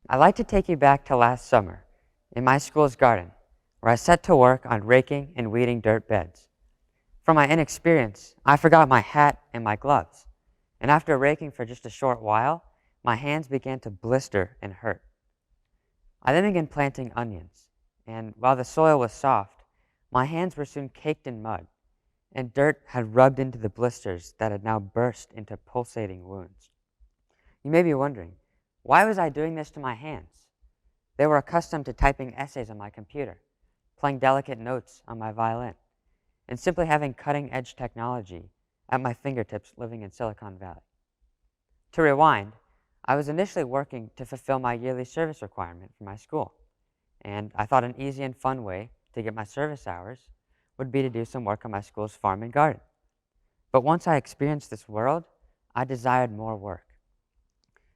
I'd like to take you back to last summer in my school's garden, where I set to work on raking and weeding dirt beds. From my inexperience, I forgot my hat and my gloves, and after raking for just a short while, my hands began to blister and hurt. I then began planting onions, and while the soil was soft, my hands were soon caked in mud, and dirt had rubbed into the blisters that had now burst into pulsating wounds. You may be wondering, why was I doing this to my hands? They were accustomed to typing essays on my computer, playing delicate notes on my violin, and simply having cutting-edge technology at my fingertips living in Silicon Valley. To rewind, I was initially working to fulfill my yearly service requirement for my school, and I thought an easy and fun way to get my service hours would be to do some work on my school's farm and garden. But once I experienced this world, I desired more work.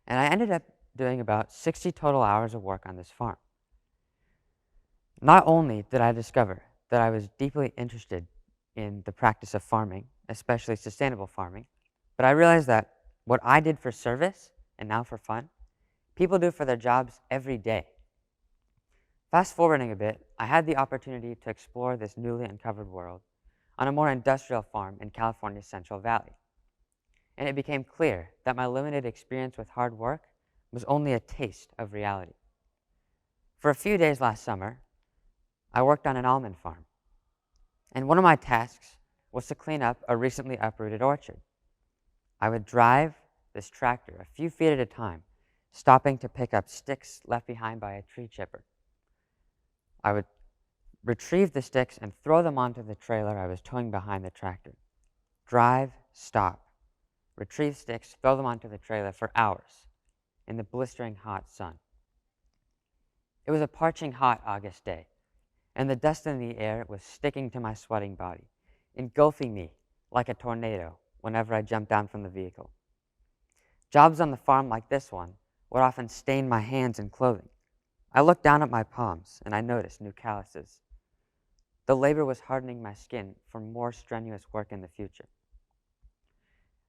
And I ended up doing about 60 total hours of work on this farm. Not only did I discover that I was deeply interested in the practice of farming, especially sustainable farming, but I realized that what I did for service and now for fun, people do for their jobs every day. Fast forwarding a bit, I had the opportunity to explore this newly uncovered world on a more industrial farm in California's Central Valley. And it became clear that my limited experience with hard work was only a taste of reality. For a few days last summer, I worked on an almond farm, and one of my tasks was to clean up a recently uprooted orchard. I would drive this tractor a few feet at a time, stopping to pick up sticks left behind by a tree chipper. I would retrieve the sticks and throw them onto the trailer I was towing behind the tractor. Drive, stop, retrieve sticks, throw them onto the trailer for hours in the blistering hot sun. It was a parching hot August day, and the dust in the air was sticking to my sweating body, engulfing me like a tornado whenever I jumped down from the vehicle. Jobs on the farm like this one would often stain my hands and clothing. I looked down at my palms and I noticed new calluses. The labor was hardening my skin for more strenuous work in the future.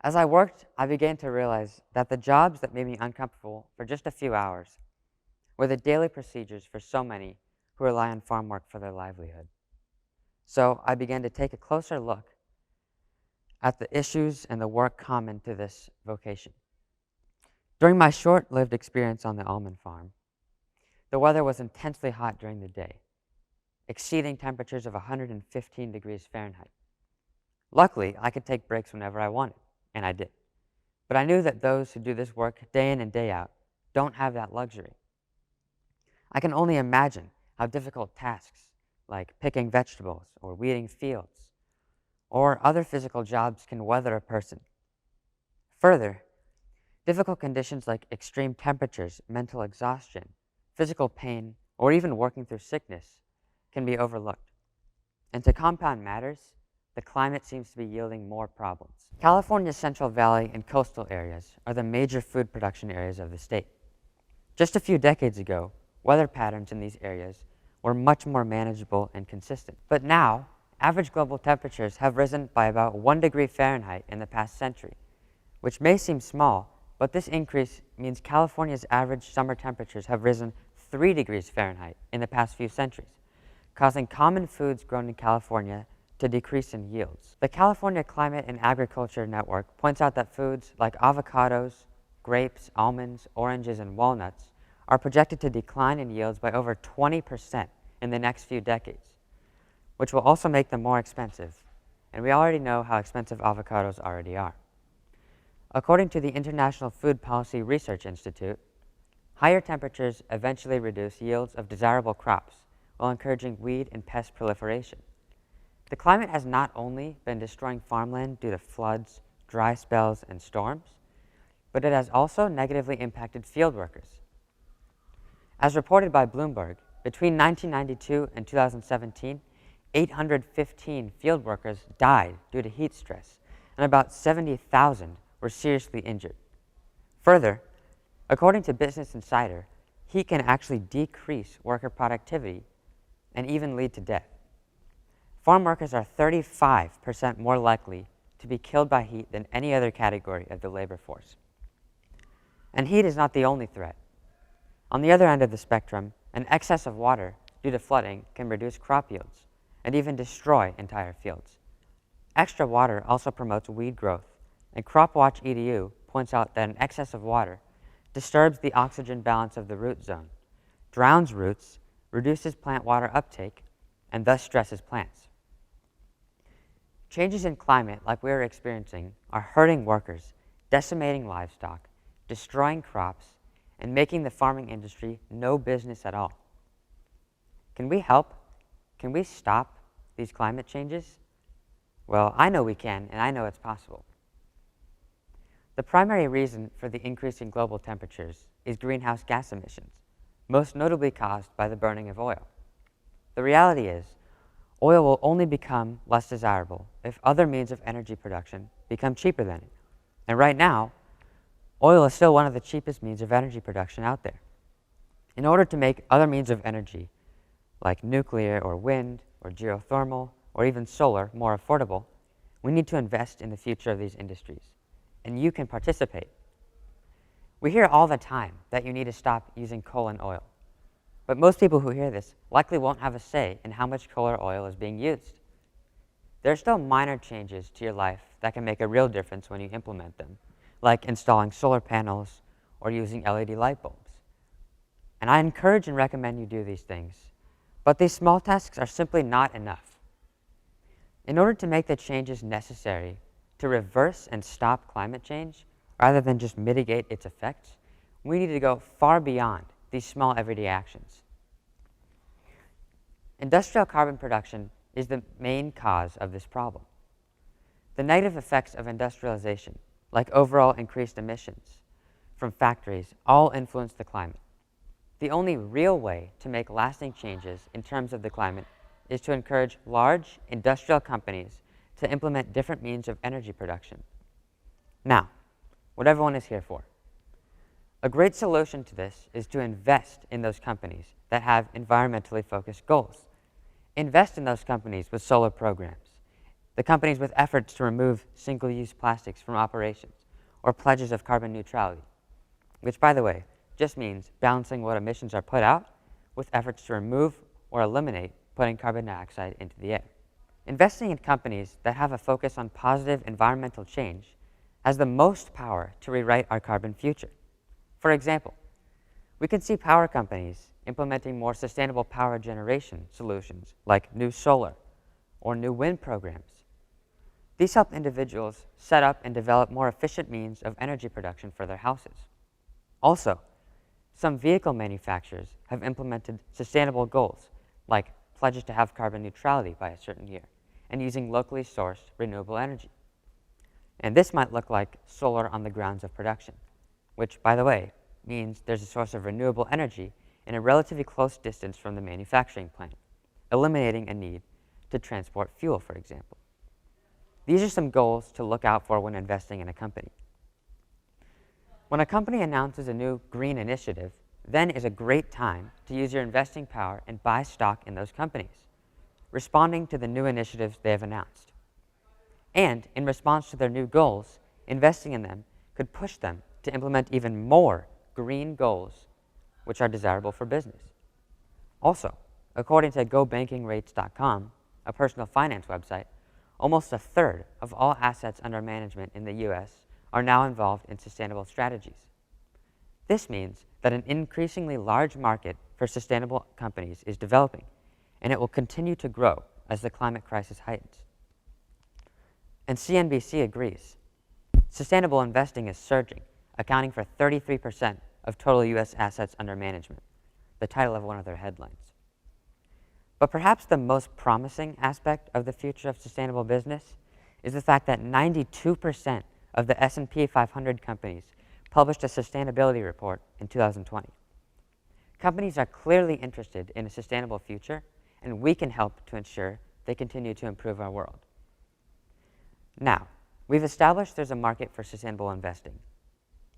As I worked, I began to realize that the jobs that made me uncomfortable for just a few hours were the daily procedures for so many who rely on farm work for their livelihood. So I began to take a closer look at the issues and the work common to this vocation. During my short-lived experience on the almond farm, the weather was intensely hot during the day, exceeding temperatures of 115 degrees Fahrenheit. Luckily, I could take breaks whenever I wanted, and I did. But I knew that those who do this work day in and day out don't have that luxury. I can only imagine how difficult tasks like picking vegetables or weeding fields or other physical jobs can weather a person. Further, difficult conditions like extreme temperatures, mental exhaustion, physical pain, or even working through sickness can be overlooked. And to compound matters, the climate seems to be yielding more problems. California's Central Valley and coastal areas are the major food production areas of the state. Just a few decades ago, weather patterns in these areas were much more manageable and consistent. But now, average global temperatures have risen by about 1 degree Fahrenheit in the past century, which may seem small, but this increase means California's average summer temperatures have risen 3 degrees Fahrenheit in the past few centuries, causing common foods grown in California to decrease in yields. The California Climate and Agriculture Network points out that foods like avocados, grapes, almonds, oranges, and walnuts are projected to decline in yields by over 20% in the next few decades, which will also make them more expensive, and we already know how expensive avocados already are. According to the International Food Policy Research Institute, higher temperatures eventually reduce yields of desirable crops while encouraging weed and pest proliferation. The climate has not only been destroying farmland due to floods, dry spells, and storms, but it has also negatively impacted field workers. As reported by Bloomberg, between 1992 and 2017, 815 field workers died due to heat stress, and about 70,000 were seriously injured. Further, according to Business Insider, heat can actually decrease worker productivity and even lead to death. Farm workers are 35% more likely to be killed by heat than any other category of the labor force. And heat is not the only threat. On the other end of the spectrum, an excess of water due to flooding can reduce crop yields and even destroy entire fields. Extra water also promotes weed growth, and CropWatch EDU points out that an excess of water disturbs the oxygen balance of the root zone, drowns roots, reduces plant water uptake, and thus stresses plants. Changes in climate like we are experiencing are hurting workers, decimating livestock, destroying crops, and making the farming industry no business at all. Can we help? Can we stop these climate changes? Well, I know we can, and I know it's possible. The primary reason for the increase in global temperatures is greenhouse gas emissions, most notably caused by the burning of oil. The reality is, oil will only become less desirable if other means of energy production become cheaper than it. And right now, oil is still one of the cheapest means of energy production out there. In order to make other means of energy, like nuclear or wind or geothermal or even solar, more affordable, we need to invest in the future of these industries. And you can participate. We hear all the time that you need to stop using coal and oil. But most people who hear this likely won't have a say in how much coal or oil is being used. There are still minor changes to your life that can make a real difference when you implement them, like installing solar panels or using LED light bulbs. And I encourage and recommend you do these things, but these small tasks are simply not enough. In order to make the changes necessary to reverse and stop climate change, rather than just mitigate its effects, we need to go far beyond these small everyday actions. Industrial carbon production is the main cause of this problem. The negative effects of industrialization, like overall increased emissions from factories, all influence the climate. The only real way to make lasting changes in terms of the climate is to encourage large industrial companies to implement different means of energy production. Now, what everyone is here for. A great solution to this is to invest in those companies that have environmentally focused goals. Invest in those companies with solar programs, the companies with efforts to remove single-use plastics from operations, or pledges of carbon neutrality, which, by the way, just means balancing what emissions are put out with efforts to remove or eliminate putting carbon dioxide into the air. Investing in companies that have a focus on positive environmental change has the most power to rewrite our carbon future. For example, we can see power companies implementing more sustainable power generation solutions like new solar or new wind programs. These help individuals set up and develop more efficient means of energy production for their houses. Also, some vehicle manufacturers have implemented sustainable goals like pledges to have carbon neutrality by a certain year and using locally sourced renewable energy. And this might look like solar on the grounds of production, which, by the way, means there's a source of renewable energy in a relatively close distance from the manufacturing plant, eliminating a need to transport fuel, for example. These are some goals to look out for when investing in a company. When a company announces a new green initiative, then is a great time to use your investing power and buy stock in those companies, responding to the new initiatives they have announced. And in response to their new goals, investing in them could push them to implement even more green goals, which are desirable for business. Also, according to GoBankingRates.com, a personal finance website, almost a third of all assets under management in the US are now involved in sustainable strategies. This means that an increasingly large market for sustainable companies is developing, and it will continue to grow as the climate crisis heightens. And CNBC agrees. Sustainable investing is surging, accounting for 33% of total US assets under management, the title of one of their headlines. But perhaps the most promising aspect of the future of sustainable business is the fact that 92% of the S&P 500 companies published a sustainability report in 2020. Companies are clearly interested in a sustainable future, and we can help to ensure they continue to improve our world. Now, we've established there's a market for sustainable investing.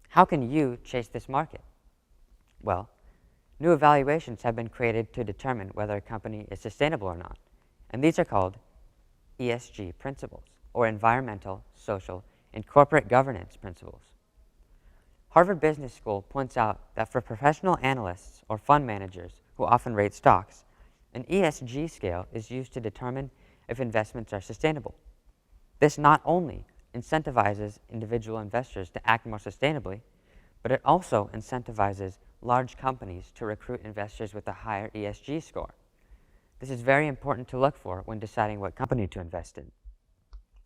How can you chase this market? Well, new evaluations have been created to determine whether a company is sustainable or not, and these are called ESG principles, or environmental, social, and corporate governance principles. Harvard Business School points out that for professional analysts or fund managers who often rate stocks, an ESG scale is used to determine if investments are sustainable. This not only incentivizes individual investors to act more sustainably, but it also incentivizes large companies to recruit investors with a higher ESG score. This is very important to look for when deciding what company to invest in.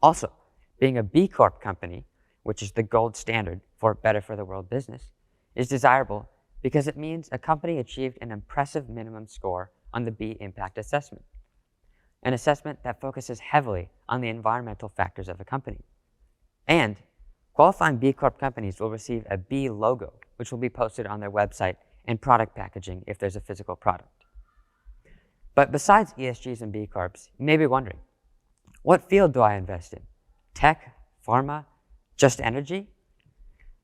Also, being a B Corp company, which is the gold standard for better for the world business, is desirable because it means a company achieved an impressive minimum score on the B Impact Assessment, an assessment that focuses heavily on the environmental factors of a company. And qualifying B Corp companies will receive a B logo, which will be posted on their website and product packaging if there's a physical product. But besides ESGs and B Corps, you may be wondering, what field do I invest in? Tech, pharma, just energy?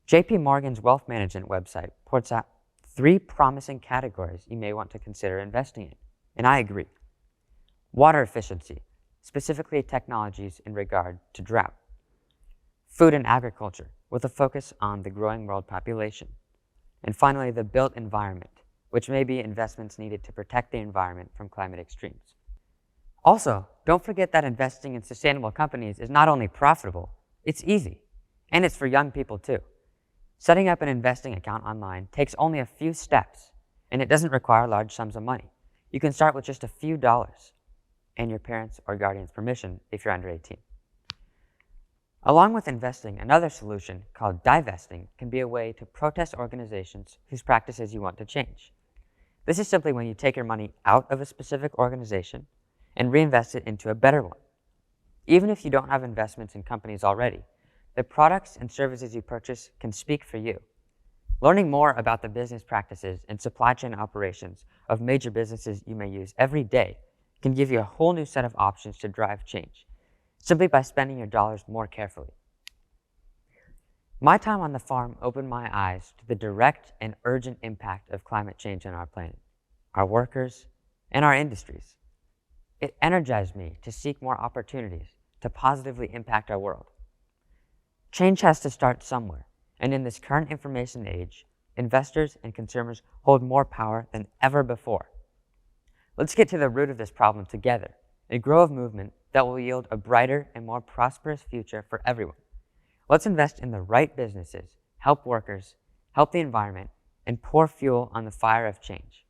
JP Morgan's wealth management website points out 3 promising categories you may want to consider investing in, and I agree. Water efficiency, specifically technologies in regard to drought. Food and agriculture, with a focus on the growing world population. And finally, the built environment, which may be investments needed to protect the environment from climate extremes. Also, don't forget that investing in sustainable companies is not only profitable, it's easy, and it's for young people too. Setting up an investing account online takes only a few steps, and it doesn't require large sums of money. You can start with just a few dollars and your parents' or guardian's permission if you're under 18. Along with investing, another solution called divesting can be a way to protest organizations whose practices you want to change. This is simply when you take your money out of a specific organization and reinvest it into a better one. Even if you don't have investments in companies already, the products and services you purchase can speak for you. Learning more about the business practices and supply chain operations of major businesses you may use every day can give you a whole new set of options to drive change, simply by spending your dollars more carefully. My time on the farm opened my eyes to the direct and urgent impact of climate change on our planet, our workers, and our industries. It energized me to seek more opportunities to positively impact our world. Change has to start somewhere, and in this current information age, investors and consumers hold more power than ever before. Let's get to the root of this problem together and grow a movement that will yield a brighter and more prosperous future for everyone. Let's invest in the right businesses, help workers, help the environment, and pour fuel on the fire of change.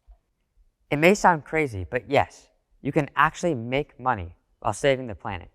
It may sound crazy, but yes, you can actually make money while saving the planet.